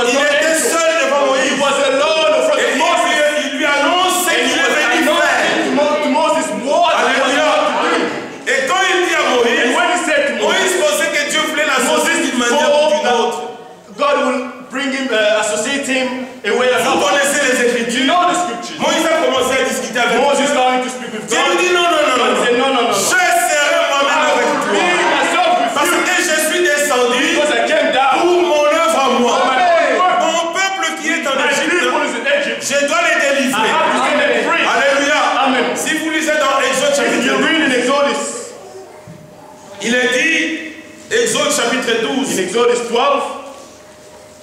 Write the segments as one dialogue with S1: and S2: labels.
S1: was
S2: Il
S1: not
S2: était
S1: angel.
S2: seul devant Moïse.
S1: He was alone in front
S2: Et
S1: of Moses.
S2: il lui annonce ce
S1: And he
S2: qu'il
S1: was
S2: est venu faire.
S1: announcing to Moses what he was
S2: Alléluia.
S1: about to do.
S2: Et quand il dit à Moïse,
S1: And when he said to
S2: Moïse
S1: Moses,
S2: pensait que Dieu voulait l'associer d'une manière ou
S1: thought
S2: d'une autre.
S1: that God will bring him, associate him a way or
S2: Vous
S1: another.
S2: connaissez les
S1: You
S2: Écritures.
S1: know the scriptures.
S2: Moïse a commencé à discuter avec
S1: Moses
S2: Dieu.
S1: starting to speak with
S2: Dieu
S1: God.
S2: lui dit non, non, non,
S1: God
S2: non.
S1: said, no, no, no, no.
S2: Je serai moi-même
S1: I
S2: avec
S1: will be
S2: toi.
S1: myself with
S2: Parce
S1: you.
S2: que je suis descendu
S1: Because I came down
S2: pour mon œuvre à moi.
S1: for my own work.
S2: Mon peuple qui est en
S1: My
S2: Égypte,
S1: people is in Egypt.
S2: je dois les
S1: I
S2: délivrer.
S1: have to set them free.
S2: Alléluia.
S1: Amen.
S2: Si vous lisez dans Exode
S1: If
S2: chapitre
S1: you
S2: 12,
S1: read in Exodus,
S2: il est dit, Exode chapitre 12,
S1: in Exodus 12,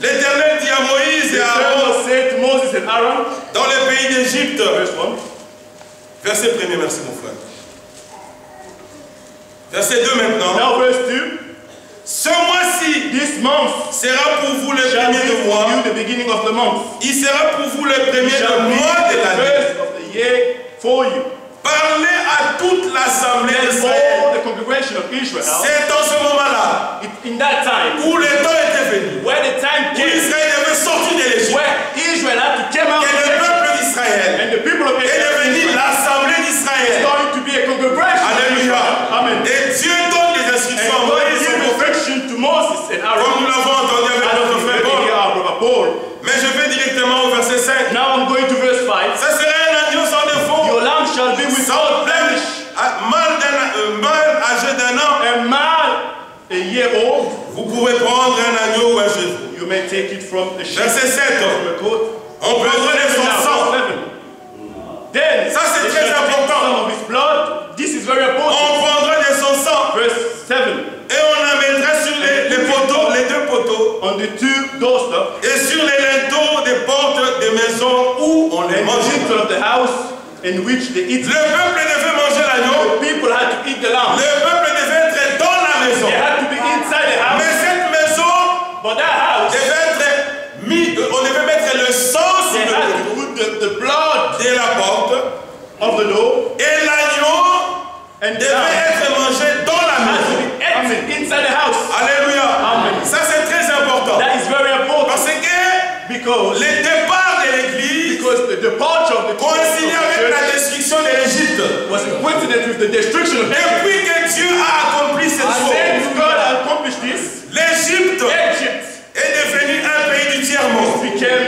S2: l'Éternel dit à Moïse
S1: the
S2: et à Aaron
S1: Lord said to Moses and Aaron,
S2: dans le pays d'Égypte,
S1: verse 1,
S2: verset 1er, merci mon frère. Verset 2 maintenant.
S1: now verse 2,
S2: Ce mois-ci
S1: this month
S2: sera pour vous le
S1: shall
S2: premier
S1: be
S2: de
S1: for
S2: mois.
S1: you the beginning of the month.
S2: Il sera pour vous le premier
S1: Shall
S2: de
S1: be
S2: mois de
S1: the
S2: l'année.
S1: first of the year for you.
S2: Parlez à toute l'assemblée
S1: And
S2: d'Israël.
S1: all the congregation of Israel,
S2: C'est en ce moment-là
S1: in that time,
S2: où le temps était venu.
S1: where the time
S2: Où
S1: came,
S2: Israël devait sortir de l'Égypte.
S1: where Israel had to come out
S2: Et
S1: of
S2: le
S1: Egypt,
S2: peuple d'Israël
S1: and the people of
S2: est
S1: Israel
S2: devenu
S1: is
S2: l'assemblée d'Israël.
S1: going to be a congregation.
S2: Alléluia.
S1: Amen.
S2: Et Dieu donne des
S1: And
S2: instructions à
S1: God
S2: Moïse,
S1: gave instruction to Moses and
S2: comme
S1: Aaron.
S2: nous l'avons entendu avec
S1: I don't
S2: notre frère
S1: think
S2: Paul.
S1: we are brother Paul.
S2: Mais je vais directement au verset 5.
S1: Now I'm going to verse 5.
S2: Ça serait un agneau sans défaut,
S1: Your lamb shall be without blemish,
S2: mâle âgé d'un an.
S1: a man a year old.
S2: Vous pouvez prendre un agneau ou un chevreau.
S1: You may take it from a sheep,
S2: Verset 7.
S1: from a goat.
S2: On prendra de son sang.
S1: Then,
S2: Ça, c'est
S1: they
S2: très
S1: shall take
S2: important.
S1: some of his blood. This is very important.
S2: On prendra de son sang
S1: Verse 7.
S2: et on la mettra sur les poteaux, les deux poteaux,
S1: On the two doorsteps,
S2: et sur les linteaux des portes des maisons où on les
S1: and the
S2: mange.
S1: lintel of the house in which they eat.
S2: Le peuple devait manger l'agneau.
S1: The people had to eat the lamb.
S2: Le peuple devait être dans la maison.
S1: They had to be inside the house.
S2: Mais cette maison
S1: But that house,
S2: devait être mise, on devait mettre le sang sur
S1: they
S2: le
S1: had
S2: poteau
S1: to put the blood
S2: de la porte,
S1: of the door,
S2: et l'agneau
S1: and the
S2: devait
S1: lamb
S2: être mangé dans la
S1: had to
S2: maison.
S1: be ate inside the house.
S2: Alléluia.
S1: Amen.
S2: Ça c'est très important.
S1: That is very important
S2: Parce que
S1: because
S2: le départ de l'église
S1: the departure of the
S2: coïncidait avec la
S1: church
S2: destruction de l'Égypte.
S1: was a coincidence with the destruction of Egypt.
S2: Depuis que Dieu a accompli cette
S1: And
S2: chose,
S1: then God accomplished this.
S2: l'Égypte
S1: Egypt
S2: est devenue un pays du tiers-monde.
S1: became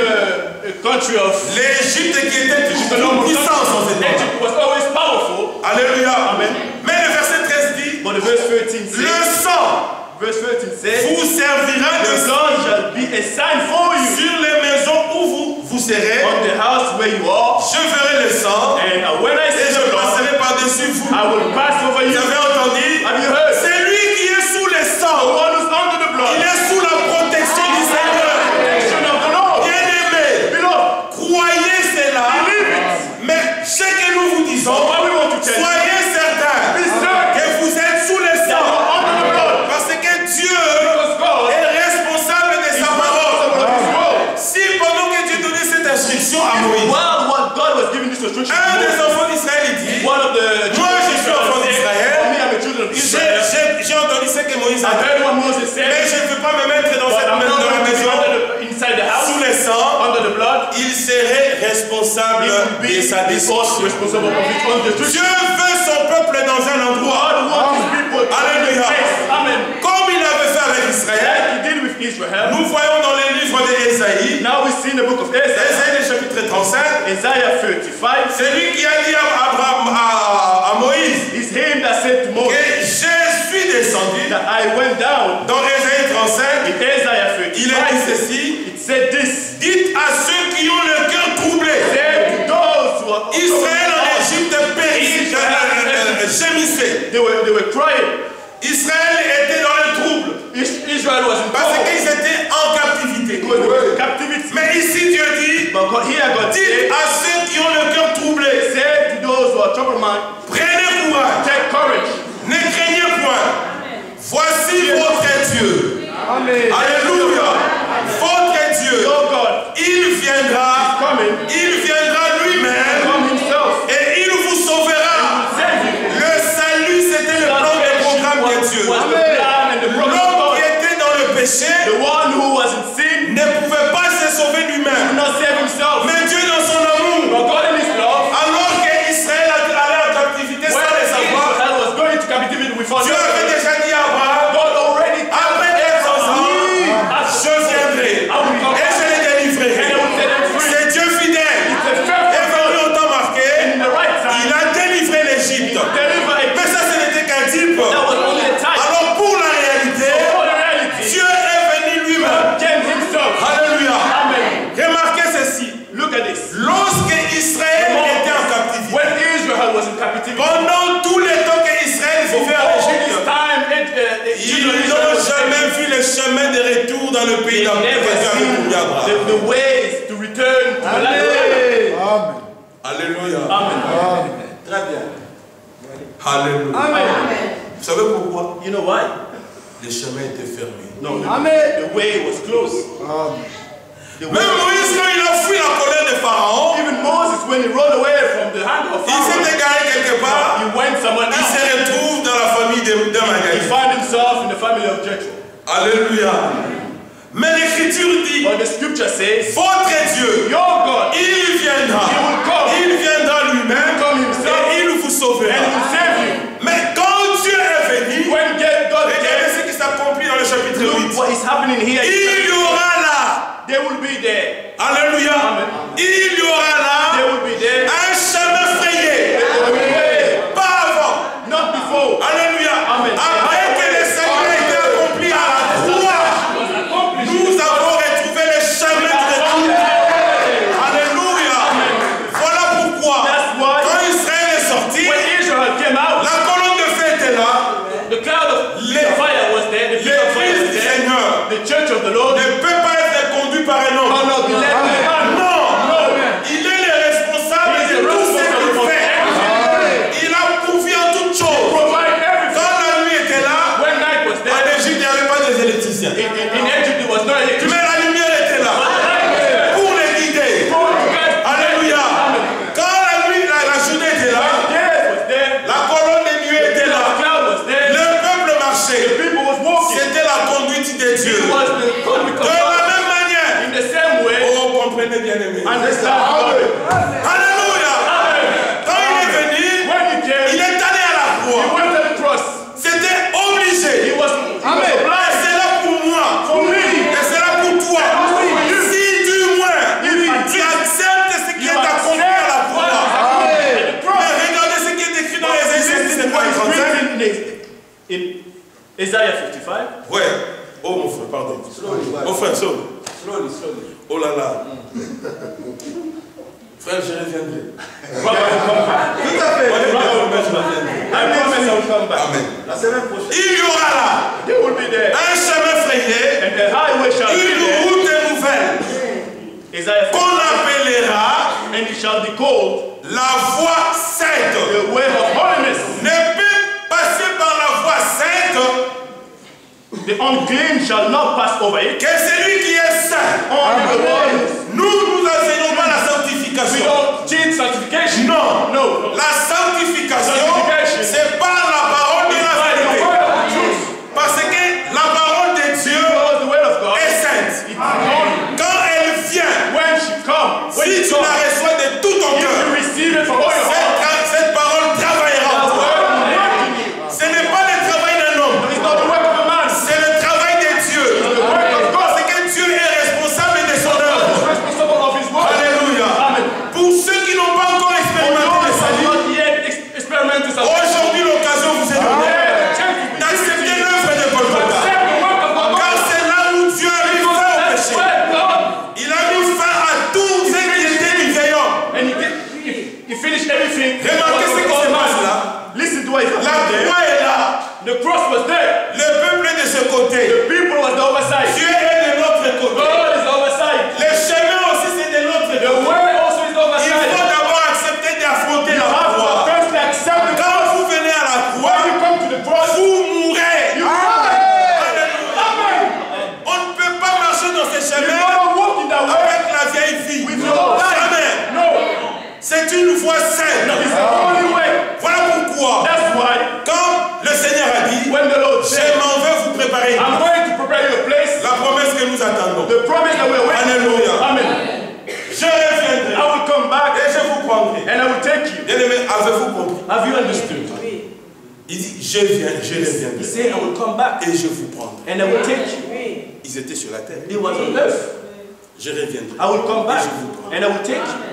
S1: a country of
S2: L'Égypte qui était
S1: Egypt,
S2: une puissance en ce temps.
S1: Egypt was always powerful.
S2: Alléluia.
S1: Amen.
S2: Mais le verset 13 dit,
S1: But the verse 13 says,
S2: le sang
S1: verse 13 says,
S2: vous servira
S1: the
S2: de
S1: blood shall be a sign for you
S2: sur les maisons où vous serez.
S1: on the house where you are.
S2: Je verrai le sang
S1: And when I
S2: et
S1: see
S2: je
S1: the blood,
S2: passerai par-dessus vous.
S1: I will pass over
S2: Vous
S1: you.
S2: avez entendu?
S1: Have you heard?
S2: C'est lui qui est sous le
S1: The
S2: sang.
S1: one who's under the blood.
S2: Il est sous la protection du Seigneur.
S1: Protection of the Lord.
S2: Bien-aimé,
S1: Beloved,
S2: croyez cela.
S1: believe it.
S2: Mais ce que nous vous
S1: So
S2: disons,
S1: what we want to tell you,
S2: soyez certains
S1: be certain
S2: que vous êtes sous le
S1: that
S2: sang.
S1: you're under the blood.
S2: Parce que Dieu
S1: Because God
S2: est responsable de
S1: is
S2: sa parole.
S1: responsible of His word.
S2: Si pendant que Dieu donnait cette instruction à Moïse,
S1: While what God was giving this instruction
S2: un
S1: to
S2: des
S1: Moses,
S2: enfants d'Israël il dit,
S1: one of the
S2: Moi, je suis enfant d'Israël.
S1: For me, I'm a children of Israel.
S2: j'ai entendu ce que Moïse a
S1: I
S2: dit,
S1: heard what Moses
S2: mais
S1: said,
S2: je ne peux pas me mettre dans,
S1: but I'm not
S2: dans la
S1: going to be
S2: maison
S1: inside the house,
S2: sous le sang.
S1: under the blood.
S2: Il serait responsable
S1: He will be
S2: de sa destruction.
S1: responsible of his own destruction.
S2: Dieu veut son peuple dans un endroit,
S1: God wants his people to
S2: Alléluia.
S1: place. Amen.
S2: comme il avait fait avec Israël.
S1: Like he did with Israel.
S2: Nous voyons dans les livres d'Ésaïe,
S1: Now we see in the book of Isaiah,
S2: Ésaïe le chapitre 35,
S1: Isaiah 35,
S2: c'est lui qui a dit à Moïse
S1: is him that said to
S2: que
S1: Moses
S2: je suis descendu.
S1: that I went down.
S2: Dans Ésaïe 35,
S1: In Isaiah
S2: il a dit
S1: 35,
S2: ceci,
S1: it said this.
S2: dites à ceux qui ont le cœur troublé,
S1: Said to those who are
S2: Israël en Égypte périssait, gémissait.
S1: they were crying.
S2: Israël était dans le trouble
S1: Israel was in
S2: parce
S1: trouble
S2: qu'ils étaient en captivité.
S1: because they were in captivity.
S2: Mais ici Dieu dit,
S1: But God, here God
S2: dites
S1: said,
S2: à ceux qui ont le cœur troublé,
S1: said to those who are troubled mind,
S2: prenez courage,
S1: take courage.
S2: ne craignez point. Voici votre Dieu.
S1: Amen.
S2: Alléluia. Votre Dieu.
S1: Your God
S2: Il viendra.
S1: coming,
S2: Il viendra lui-même
S1: come himself,
S2: et il vous sauvera.
S1: save you.
S2: Le salut, c'était le plan et programme de Dieu.
S1: Was the plan and the promise of
S2: L'homme
S1: God.
S2: qui était dans le péché
S1: The one who was in sin
S2: ne pouvait pas dans le pays
S1: They never seen the ways to return to the land.
S3: Amen.
S2: Alléluia.
S1: Amen.
S3: Très bien.
S2: Alléluia.
S1: Amen.
S2: Vous savez pourquoi?
S1: You know why?
S2: Les chemins étaient fermés.
S1: No,
S3: Amen.
S1: the way was closed.
S3: Amen.
S1: The way,
S2: Même Moïse, quand il a fui la colère de Pharaon,
S1: even Moses, when he rolled away from the hand of
S2: il
S1: Pharaoh,
S2: s'est égaré quelque part.
S1: he went somewhere
S2: Il se
S1: else.
S2: retrouve dans la famille de
S1: He
S2: Magali.
S1: found himself in the family of Jethro.
S2: Alléluia. Mais l'écriture dit,
S1: But the scripture says,
S2: votre Dieu,
S1: your God,
S2: il viendra.
S1: he will come.
S2: Il viendra lui-même
S1: Come himself.
S2: et il vous sauvera.
S1: And he will save you.
S2: Mais quand Dieu est venu,
S1: When God
S2: regardez
S1: came,
S2: ce qui s'accomplit dans le chapitre
S1: look
S2: 8.
S1: what is happening here.
S2: Il y aura là,
S1: They will be there.
S2: alléluia,
S1: Amen.
S2: il y aura
S1: They
S2: là
S1: will be there.
S2: un chemin frayé.
S1: They will be there.
S2: Pas avant.
S1: Not before.
S2: Alléluia.
S1: Amen.
S2: Après que le Seigneur ait été accompli à la croix, nous avons retrouvé le chemin de Dieu. Alléluia. Voilà pourquoi,
S1: That's why
S2: quand Israël est sorti,
S1: when Israel came out,
S2: la colonne de feu était là.
S1: the cloud of fire was there. The pillar of fire
S2: L'église
S1: was
S2: du
S1: there.
S2: Seigneur
S1: The church of the Lord
S2: ne peut pas être conduite par un homme.
S1: cannot be led by man.
S2: Non.
S1: No.
S2: Il est le responsable
S1: He is
S2: de
S1: the
S2: tout ce
S1: responsible
S2: qu'il
S1: for
S2: fait.
S1: everything.
S2: Il a pourvu en toutes choses.
S1: Provide everything.
S2: Quand la nuit était là,
S1: When night was
S2: en
S1: there,
S2: Égypte, il n'y avait pas d'électricien.
S1: in Egypt it was not electricity.
S2: Mais la lumière était là pour les guider. Alléluia. Quand la nuit, la journée était là, la colonne de nuit était là. Le peuple marchait. C'était la conduite de Dieu. De la même manière. Oh, comprenez bien aimé. Alléluia. Quand il est venu, il est allé à la croix. C'était obligé. Et c'est là pour moi. Et c'est là pour toi. Si du moins tu acceptes ce qui est accompli à la croix. Mais regardez ce qui est écrit dans les Ésaïe 35.
S1: In Isaiah 55,
S2: Ouais. Oh mon frère, pardon. Mon frère, sauve. Oh là là. Frère, je reviendrai.
S3: Tout à fait.
S1: I promise I will come back.
S2: Amen.
S3: La semaine prochaine.
S2: Il y aura là
S1: They will be there.
S2: un chemin frayé,
S1: And the highway shall be
S2: une
S1: there.
S2: route nouvelle
S1: Isaiah 55,
S2: qu'on appellera
S1: and it shall be called
S2: la voie sainte.
S1: the way of holiness.
S2: Ne peut passer par la voie sainte
S1: The unclean shall not pass over it.
S2: que celui qui est saint.
S1: Only the one.
S2: Nous enseignons pas la
S1: We
S2: sanctification.
S1: don't teach sanctification.
S2: Non.
S1: No.
S2: La sanctification,
S1: Sanctification.
S2: c'est par la parole de la
S1: By the
S2: vérité.
S1: word of truth.
S2: Parce que la parole de Dieu
S1: Because the word of God
S2: est sainte.
S1: is holy.
S2: Quand elle vient,
S1: When she comes, when
S2: si
S1: it
S2: tu la
S1: comes,
S2: reçois de tout ton
S1: if
S2: cœur,
S1: you receive it from all your heart,
S2: cette parole travaillera en
S1: the
S2: toi.
S1: word will work in you.
S2: Ce n'est pas le travail d'un homme,
S1: It's not the work of a man.
S2: c'est le travail de Dieu.
S1: The work of God
S2: Parce que Dieu est responsable de son
S1: is
S2: œuvre.
S1: responsible of his word.
S2: Alléluia.
S1: Amen.
S2: Pour ceux qui n'ont pas encore
S1: For
S2: expérimenté
S1: those
S2: le
S1: who have
S2: salut,
S1: not yet experimented salvation,
S2: aujourd'hui l'occasion vous est donnée
S1: yeah,
S2: d'accepter l'œuvre de Golgotha.
S1: accept the work of God.
S2: Car c'est là où Dieu a mis fin au
S1: That's
S2: péché.
S1: where God,
S2: Il a mis fin à tout ce qui était du vieil homme.
S1: and he finished everything.
S2: Remarquez ce qui se passe là.
S1: Listen to what is
S2: La
S1: happening
S2: croix
S1: there.
S2: est là.
S1: The cross was there.
S2: Le peuple est de ce côté.
S1: The people was the other side.
S2: Dieu est de l'autre côté.
S1: God is the other side.
S2: Le chemin aussi c'est de l'autre
S1: The
S2: côté.
S1: word also is the other
S2: Il
S1: side.
S2: faut d'abord accepter d'affronter
S1: You
S2: la
S1: have to
S2: croix.
S1: firstly accept the
S2: Quand
S1: cross.
S2: vous venez à la
S1: When
S2: croix,
S1: you come to the cross,
S2: vous mourrez.
S1: you die.
S2: Alléluia. On ne peut pas marcher dans ces
S1: You
S2: chemins
S1: cannot walk in that way
S2: avec la vieille vie.
S1: with your own life.
S2: Jamais.
S1: No.
S2: C'est une voie sainte.
S1: It's the only way.
S2: Voilà pourquoi,
S1: That's why
S2: quand le Seigneur a dit,
S1: when the Lord
S2: je
S1: said,
S2: m'en vais vous préparer
S1: I'm going to prepare you a place,
S2: la promesse que nous attendons.
S1: the promise that we're waiting
S2: Alléluia.
S1: for. Amen.
S2: Je reviendrai
S1: I will come back
S2: et je vous prendrai.
S1: and I will take you.
S2: Bien-aimés, avez-vous compris?
S1: Have you understood?
S2: Il dit, je viens, je
S1: He
S2: reviendrai
S1: said, I will come back
S2: et je vous prendrai.
S1: and I will take you.
S2: Ils étaient sur la terre.
S1: He was on earth.
S2: Je reviendrai.
S1: I will come back and I will take you.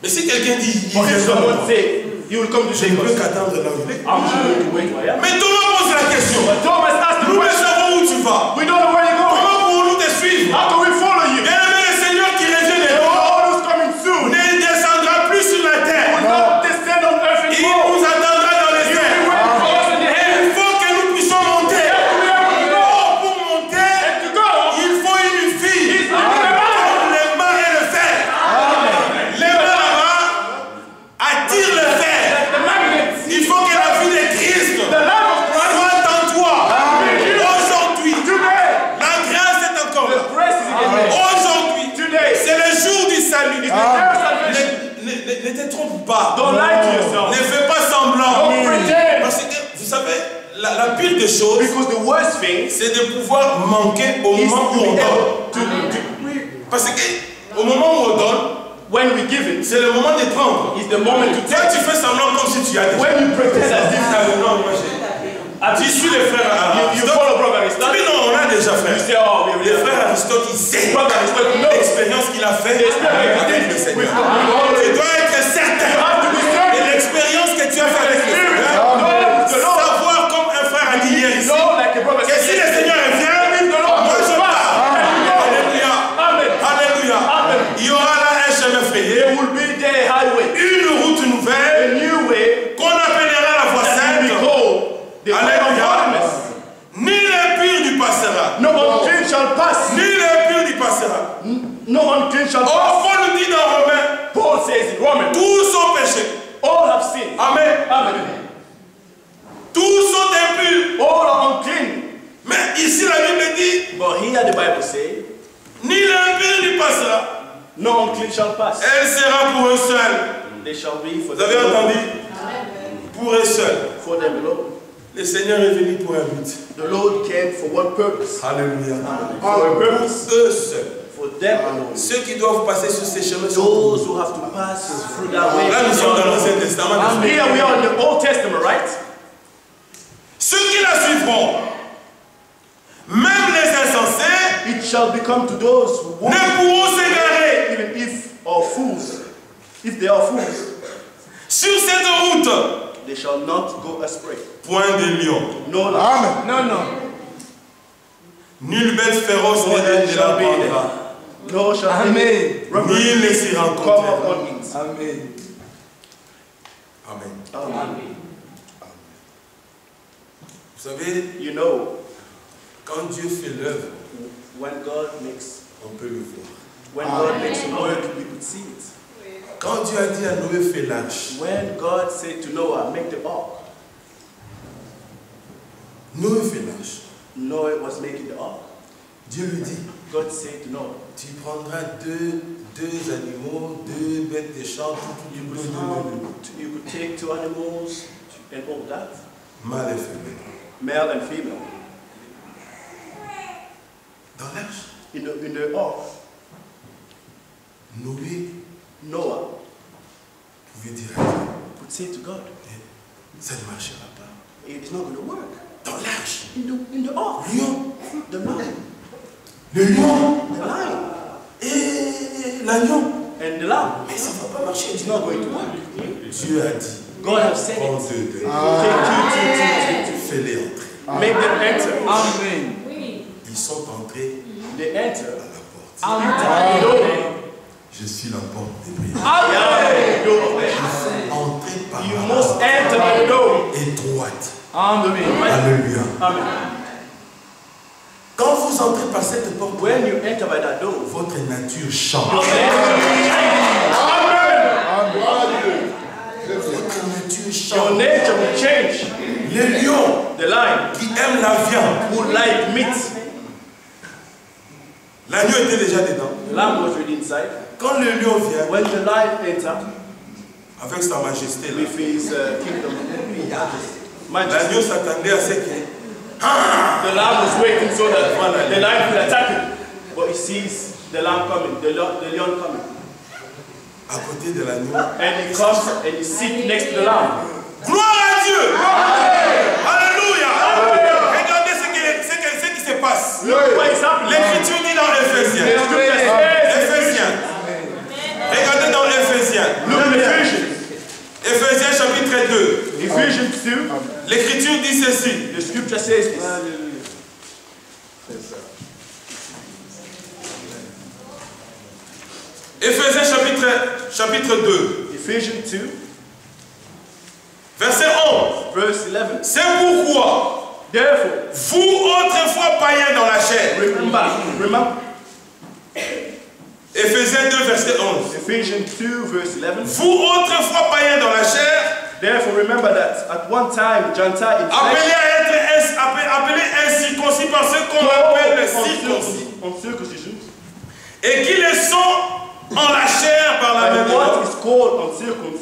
S2: Mais si quelqu'un dit, il
S1: But if
S2: viendra,
S1: someone say, you will come to
S2: je
S1: take
S2: ne peux
S1: us,
S2: qu'attendre là où il est.
S1: I'm just going to wait where I am.
S2: Mais Thomas pose la question.
S1: But Thomas asked the
S2: Nous ne
S1: question,
S2: savons où tu vas.
S1: we don't know where you're going.
S2: Comment pouvons-nous te suivre?
S1: How can we follow you?
S2: Bien-aimé, le Seigneur qui revient de
S1: The
S2: loin
S1: Lord who's coming soon
S2: ne descendra plus sur la
S1: will
S2: terre.
S1: not descend on earth
S2: Il
S1: anymore.
S2: nous attendra dans les
S1: He will
S2: airs.
S1: be waiting for us in the
S2: Il
S1: heavens.
S2: faut que nous puissions monter.
S1: We have to be able to go
S2: Oh, pour monter,
S1: and to go.
S2: il faut Ne te trompe pas.
S1: Don't lie to yourself.
S2: Ne fais pas semblant.
S1: Don't pretend.
S2: Parce que, vous savez, la pire des choses,
S1: Because the worst thing
S2: c'est de pouvoir manquer au
S1: is
S2: moment
S1: to
S2: où on
S1: be
S2: donne.
S1: able to
S2: Parce que au moment où on donne,
S1: when we give it,
S2: c'est le moment de prendre.
S1: is the moment to
S2: Toi,
S1: take.
S2: tu fais semblant comme si tu as déjà.
S1: When you pretend as if
S2: Non, moi j'ai. Tu suis les frères
S1: you
S2: Aristote.
S1: follow brother
S2: Mais
S1: Aristotle,
S2: non, on a déjà
S1: you
S2: frère.
S1: say, oh, we
S2: Les
S1: will
S2: frères Aristote, ils savent
S1: brother Aristotle knows.
S2: l'expérience qu'il a fait avec le Seigneur. Tu dois être certain de l'expérience que tu as fait avec le Seigneur. Savoir comme un frère a dit hier ici, que si le Seigneur vient, moi je pars. Alléluia. Alléluia. Il y aura là un chemin frayé,
S1: There will be the highway,
S2: une route
S1: a
S2: nouvelle
S1: new way
S2: qu'on appellera la voie
S1: that we
S2: sainte.
S1: call the way of
S2: Alléluia.
S1: holiness.
S2: Ni l'impur du passera,
S1: No unclean shall pass.
S2: ni l'impur du passera.
S1: No unclean shall
S2: Oh,
S1: pass.
S2: Paul nous dit dans Romains,
S1: Paul says in Romans,
S2: tous sont péchés.
S1: all have sinned.
S2: Amen.
S1: Amen.
S2: Tous sont impurs.
S1: All are unclean.
S2: Mais ici la Bible dit,
S1: But here the Bible says,
S2: ni l'impur n'y passera.
S1: no unclean shall pass.
S2: Elle sera pour eux seuls.
S1: They shall be for
S2: Vous avez
S1: them
S2: entendu?
S1: alone.
S2: Pour eux seuls.
S1: For them alone.
S2: Le Seigneur est venu pour un but.
S1: The Lord came for one purpose.
S2: Alléluia.
S1: For a purpose.
S2: Eux seuls.
S1: For them alone.
S2: Ceux qui doivent passer sur ces chemins sont
S1: Those who have to pass through that way.
S2: là, nous sommes dans l'Ancien Testament.
S1: Here we are in the Old Testament, right?
S2: Ceux qui la suivront, même les insensés,
S1: It shall become to those who walk,
S2: ne pourront s'égarer.
S1: even if are fools. If they are fools,
S2: Sur cette route,
S1: they shall not go astray.
S2: point de lion.
S1: No,
S3: Amen.
S1: no.
S2: Nulle bête féroce
S1: No,
S2: ne
S1: there
S2: la
S1: shall be
S2: prendra.
S1: no shall
S3: Amen.
S2: Ni ne s'y
S1: come
S2: rencontrera.
S1: upon it.
S3: Amen.
S2: Amen.
S1: Amen.
S2: Vous savez,
S1: You know,
S2: quand Dieu fait l'œuvre,
S1: when God makes
S2: on peut le voir.
S1: when God makes a work, we could see it.
S2: Quand Dieu a dit à Noé, fais l'arche,
S1: When God said to Noah, make the ark,
S2: Noé fait l'arche.
S1: Noah was making the ark.
S2: Dieu lui dit,
S1: God said to Noah,
S2: tu prendras deux animaux, deux bêtes de champ, tout.
S1: you could take 2 animals and all that,
S2: Mâle et femelle.
S1: male and female,
S2: Dans l'arche,
S1: in the ark.
S2: Noé
S1: Noah
S2: pouvait dire à Dieu,
S1: could say to God,
S2: ça ne marchera pas.
S1: it's not going to work.
S2: Dans l'arche,
S1: In the ark,
S2: lion,
S1: the lion,
S2: le lion
S1: the lion,
S2: et l'agneau.
S1: and the lamb.
S2: Mais ça ne va pas marcher.
S1: It's not going to work.
S2: Dieu a dit,
S1: God has said
S2: prends
S1: it.
S2: deux,
S1: Take two.
S2: fais-les entrer.
S1: Make them enter.
S3: Amen.
S2: Ils sont entrés
S1: They enter.
S2: à la porte.
S1: Amen.
S2: Je suis la porte des prières.
S1: Amen.
S2: Entrez par
S1: You
S2: la
S1: must
S2: porte
S1: enter by the door.
S2: étroite.
S3: Amen.
S2: Alléluia.
S1: Amen.
S2: Quand vous entrez par cette porte,
S1: When you enter by that door,
S2: votre nature change.
S1: your
S2: Votre nature
S1: Your
S2: change.
S1: nature will change.
S2: Les lions
S1: The lion
S2: qui aiment la viande,
S1: would like meat.
S2: l'agneau était déjà dedans.
S1: The lamb was already inside.
S2: Quand le lion vient,
S1: When the lion entered
S2: avec sa majesté, là,
S1: with his kingdom,
S2: l'agneau
S1: majesty,
S2: s'attendait à ce que
S1: the lamb was waiting so that the lion could attack him. But he sees the lamb coming, the lion coming.
S2: à côté de l'agneau.
S1: And he comes and he sits next to the lamb.
S2: Gloire à Dieu! Alléluia! Regardez ce qui se passe.
S1: What is happening?
S2: L'Écriture dit dans Éphésiens. Éphésiens. Regardez dans Éphésiens.
S1: Look at Ephesians.
S2: Éphésiens chapitre 2.
S1: Ephesians 2.
S2: L'Écriture dit ceci.
S1: The scripture says this.
S2: Éphésiens chapitre 2.
S1: Ephesians 2,
S2: Verset 11.
S1: verse 11.
S2: C'est pourquoi,
S1: Therefore,
S2: vous autrefois païens dans la chair.
S1: remember,
S2: Éphésiens 2, verset 11.
S1: Ephesians 2, verse 11.
S2: Vous autrefois païens dans la chair,
S1: Therefore, remember that at one time, Gentile in
S2: appelés
S1: flesh,
S2: à être appelés incirconcis par ceux qu'on appelle les circoncis,
S1: on circumcision,
S2: et qui le sont en la chair par
S1: called on circles,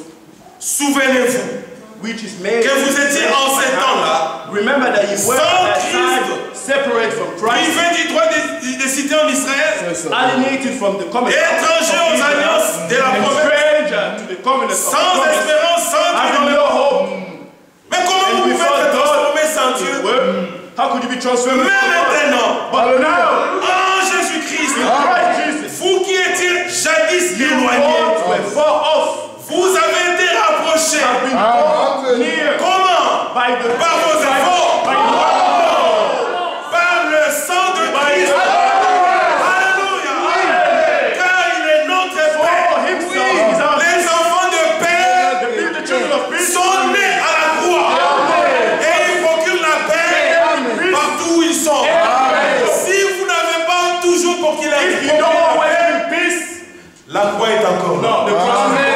S2: souvenez-vous
S1: which is made
S2: que vous étiez en ces temps-là,
S1: remember that you were
S2: sans
S1: at that
S2: Christ,
S1: time separate from Christ,
S2: privé du droit de cité en Israël,
S1: alienated from the covenant,
S2: étranger aux alliances de la
S1: and
S2: promesse,
S1: stranger to the covenant of the
S2: sans
S1: promise,
S2: espérance, sans
S1: having
S2: Dieu.
S1: no hope.
S2: Mais comment vous pouvez être transformé sans Dieu?
S1: How could you be transformed?
S2: Même maintenant,
S1: But now,
S2: en Jésus-Christ,
S1: Christ Jesus,
S2: vous qui étiez jadis éloignés,
S1: were far off,
S2: vous avez été rapprochés.
S1: have been brought near
S2: Comment?
S1: by the
S2: Par vos efforts.
S1: by the
S2: Par le sang de Christ. Alléluia. Car il est notre Père.
S1: himself is our
S2: Les enfants de Père
S1: the children of peace.
S2: sont nés à la croix. Et ils procurent la paix partout où ils sont. Si vous n'avez pas toujours pour qu'il ait
S1: If you don't always in peace,
S2: la croix est encore là.
S1: no, the cross is there.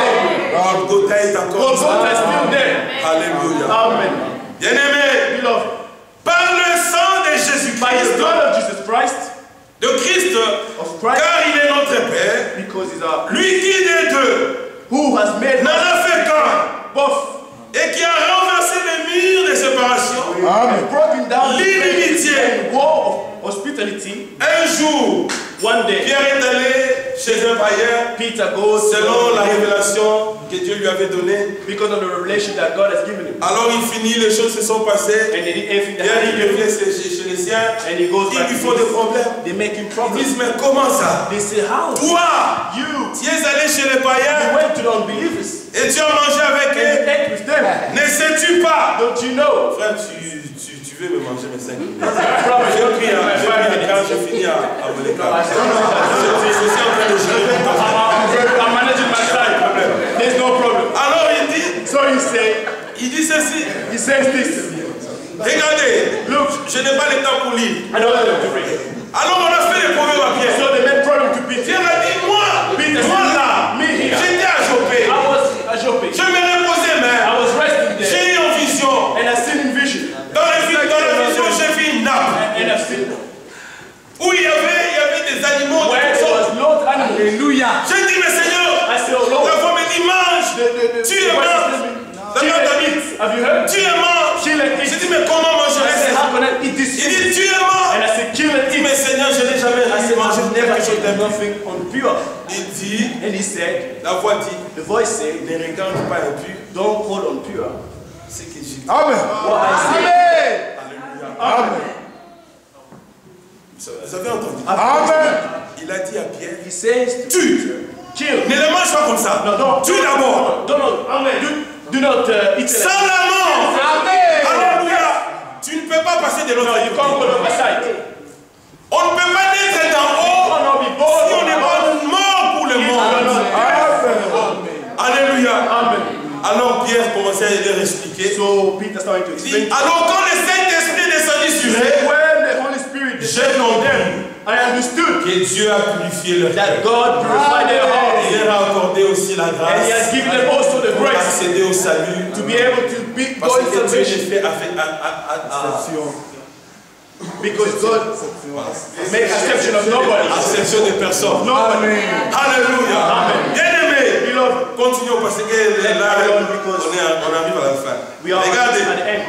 S2: Golgotha est encore
S1: Golgotha is
S2: là.
S1: still there.
S2: Alléluia.
S1: Amen.
S2: Bien-aimés,
S1: Beloved,
S2: par le sang de
S1: by the
S2: Jésus-Christ,
S1: blood of Jesus Christ,
S2: de Christ,
S1: of Christ,
S2: car il est notre Père,
S1: because he's our
S2: lui qui des deux
S1: who has made
S2: n'en a fait qu'un,
S1: both
S2: et qui a renversé les murs de séparation,
S1: and broken down the
S2: l'inimitié.
S1: wall of hospitality.
S2: Un jour,
S1: One day,
S2: Pierre est allé chez un païen,
S1: Peter goes
S2: selon la révélation que Dieu lui avait donnée.
S1: because of the revelation that God has given him.
S2: Alors il finit, les choses se sont passées.
S1: And then everything
S2: Pierre il
S1: that
S2: revient chez les siens,
S1: and he goes
S2: ils
S1: back
S2: lui
S1: to
S2: font des
S1: this.
S2: problèmes.
S1: They make him
S2: Ils
S1: problems.
S2: disent, mais comment ça?
S1: They say, how?
S2: Toi,
S1: You
S2: tu es allé chez les païens
S1: went to the unbelievers
S2: et tu as mangé avec
S1: and you
S2: eux.
S1: ate with them.
S2: Ne sais-tu pas?
S1: Don't you know?
S2: Frère, tu veux me manger mes 5 minutes.
S1: Promise,
S2: J'ai
S1: don't
S2: pris
S1: be
S2: un quand j'ai fini à mon écart. Je suis en train de gérer mon temps.
S1: I'm managing my time. There's no problem.
S2: Alors il dit ceci.
S1: He says this.
S2: Regardez,
S1: Look,
S2: je n'ai pas le temps pour lire.
S1: I don't have to read.
S2: Alors on a fait les problèmes à Pierre.
S1: So they made problem to Peter.
S2: Pierre a dit,
S1: Peter
S2: moi
S1: said,
S2: là,
S1: me here.
S2: j'étais à Jopé.
S1: I was at Joppe.
S2: Je me reposais, mais
S1: I was resting there.
S2: j'ai eu une vision.
S1: And I seen in vision.
S2: Dans la vision, j'ai vu une nappe
S1: And I've seen
S2: où il y avait des animaux.
S1: where
S2: de
S1: there
S2: toutes
S1: was
S2: sortes.
S1: Lord animals.
S3: Alléluia.
S2: J'ai dit, mais Seigneur,
S1: I said, oh Lord,
S2: la femme me dit, mange. Tu es mort.
S1: kill and eat. Have you heard?
S2: Tu es mort.
S1: Kill and
S2: J'ai
S1: eat.
S2: dit, mais comment
S1: I
S2: mangerais
S1: said,
S2: ça?
S1: how can I eat this
S2: Il
S1: food?
S2: dit, tu es mort.
S1: And I said, kill and
S2: Il dit,
S1: eat.
S2: mais Seigneur, je n'ai jamais
S1: I said,
S2: mangé
S1: I've
S2: quelque
S1: never
S2: chose
S1: eaten
S2: d'impur.
S1: nothing impure.
S2: Il dit,
S1: And he said,
S2: la voix dit,
S1: the voice said,
S2: ne regarde pas impur
S1: don't call on pure.
S2: ce que j'ai dit.
S3: Amen.
S1: What I said.
S3: Amen.
S2: Alléluia.
S3: Amen.
S2: Vous avez entendu?
S3: Amen.
S2: Il a dit à Pierre,
S1: He says, to
S2: tue.
S1: kill.
S2: Ne le mange pas comme ça.
S1: No, don't.
S2: Tue d'abord.
S1: Do not eat
S2: Sans
S1: it.
S2: la mort.
S3: Amen.
S2: Alléluia. Tu ne peux pas passer de l'autre
S1: No, you can't go
S2: côté.
S1: on my side.
S2: On ne peut pas naître d'en
S1: You
S2: haut
S1: cannot be
S2: si
S1: born
S2: on n'est pas mort pour le monde. Alléluia.
S1: Amen.
S2: Alors Pierre commençait à leur expliquer.
S1: So Peter started to
S2: Il
S1: explain.
S2: dit, alors quand le Saint-Esprit descendit sur eux,
S1: When the Holy Spirit descended on them, I understood
S2: que Dieu a purifié leur
S1: that
S2: cœur.
S1: God purified their hearts.
S2: Il leur a accordé aussi la
S1: And He has
S2: grâce
S1: given them also the
S2: pour
S1: grace
S2: accéder au salut.
S1: to be able to be
S2: Parce
S1: go in
S2: que Dieu
S1: salvation.
S2: fait exception.
S1: Because God make exception of nobody.
S2: Exception de personne.
S1: Nobody.
S2: Alléluia.
S1: Amen.
S2: Bien-aimés,
S1: Beloved,
S2: continuons parce que là, on arrive à la fin.
S1: we are
S2: Regardez.
S1: at the end.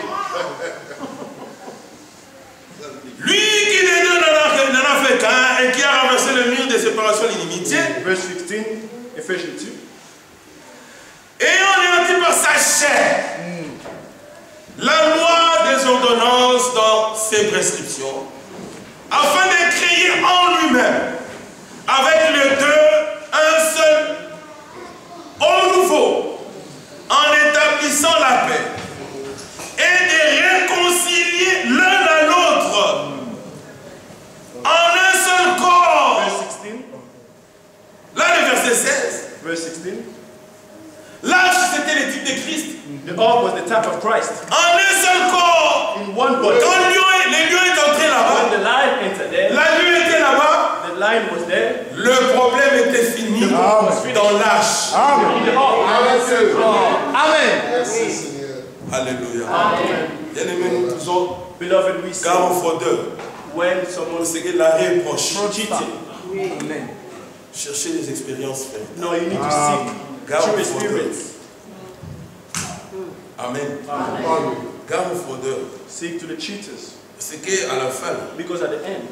S2: Lui qui des deux n'en a fait qu'un et qui a renversé le mur de séparation de l'inimitié,
S1: Verse 15, Ephesians 2.
S2: ayant anéanti par sa chair la loi des ordonnances dans ses prescriptions, afin de créer en lui-même, avec les deux, un seul homme nouveau, en établissant la paix, et de réconcilier l'un à l'autre en un seul corps.
S1: Verse 16.
S2: Là, le verset 16.
S1: Verse 16.
S2: L'arche, c'était le type de Christ.
S1: The ark was the type of Christ.
S2: En un seul corps.
S1: In one body.
S2: Quand les lions est entré
S1: When
S2: là-bas,
S1: the lion entered there,
S2: la nuit était là-bas,
S1: the lion was there.
S2: le problème était fini dans l'arche.
S1: In the ark.
S3: Amen.
S2: Alléluia. Bien-aimés, nous disons,
S1: Beloved, we say
S2: car au fraudeur,
S1: when someone
S2: c'est que la reproche.
S1: cheating,
S3: Amen.
S2: Cherchez des expériences, frère.
S1: no, you need to seek
S2: Garde
S1: true
S2: au fraudeur.
S1: spirits.
S2: Amen.
S1: Amen.
S2: Garde au fraudeur.
S1: Seek to the cheaters.
S2: C'est qu'à la fin,
S1: Because at the end,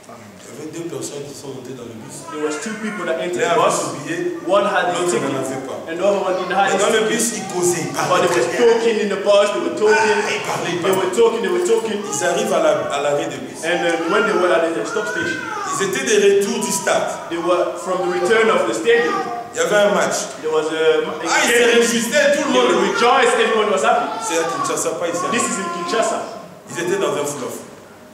S2: il y avait deux personnes qui sont montées dans le bus.
S1: there was two people that entered
S2: L'un
S1: the
S2: avait
S1: bus.
S2: son billet,
S1: One had his
S2: l'autre
S1: ticket,
S2: n'en avait pas.
S1: and the other one didn't have
S2: Et
S1: his
S2: dans le
S1: ticket.
S2: bus, ils causaient, ils
S1: But
S2: parlaient.
S1: they were talking in the bus, they were talking,
S2: Ils parlaient, ils
S1: they
S2: parlaient.
S1: were talking, they were talking.
S2: Ils arrivent à l'arrêt de bus.
S1: And when they were at the stop station,
S2: Ils étaient des retours du stade.
S1: they were from the return of the stadium.
S2: Il y avait un match.
S1: There was a
S2: Ah, ils se réjouissaient, tout le
S1: they
S2: monde.
S1: rejoiced, everyone was happy.
S2: C'est à Kinshasa, pas ici.
S1: This is in Kinshasa.
S2: Ils étaient dans un fleuve.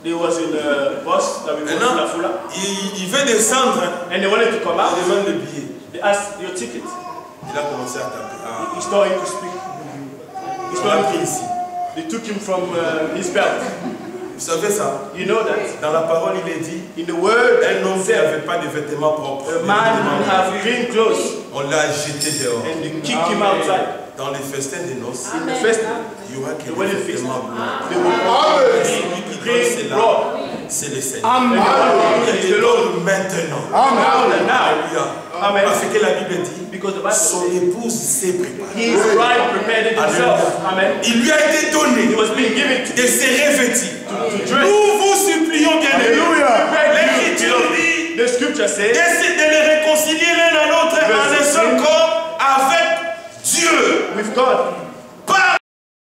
S1: They was in a bus that we went to La Fula.
S2: Il veut descendre.
S1: And they wanted to come out.
S2: Il demande le billet.
S1: They asked your ticket.
S2: Il a commencé à taper.
S1: He started to speak. He
S2: Il a pris
S1: started
S2: ici.
S1: They took him from his belt.
S2: Vous savez ça?
S1: You know that?
S2: Dans la parole, il est dit,
S1: In the word,
S2: un homme qui n'avait pas de vêtements propres.
S1: a man who have clean clothes,
S2: On l'a jeté dehors.
S1: and they kicked him outside.
S2: Dans les festins de noces,
S1: In the festival,
S2: il y aura que
S1: the
S2: des
S1: wedding feast,
S2: vêtements blancs.
S1: they will
S2: Celui qui donne
S1: clean
S2: cela,
S1: robe.
S2: c'est le Seigneur.
S1: Amen.
S2: Il le donne maintenant.
S1: Now and now.
S2: Alléluia.
S1: Amen.
S2: Parce que la Bible dit,
S1: Because the Bible
S2: son
S1: says
S2: épouse s'est préparée.
S1: his bride prepared it himself. Amen.
S2: Il lui a été
S1: It
S2: donné
S1: was being given to
S2: de se revêtir.
S1: dress.
S2: Nous vous supplions, bien-aimés, l'Écriture
S1: Hallelujah.
S2: dit
S1: The scripture says
S2: de les réconcilier l'un à l'autre en un seul corps avec Dieu.
S1: with God.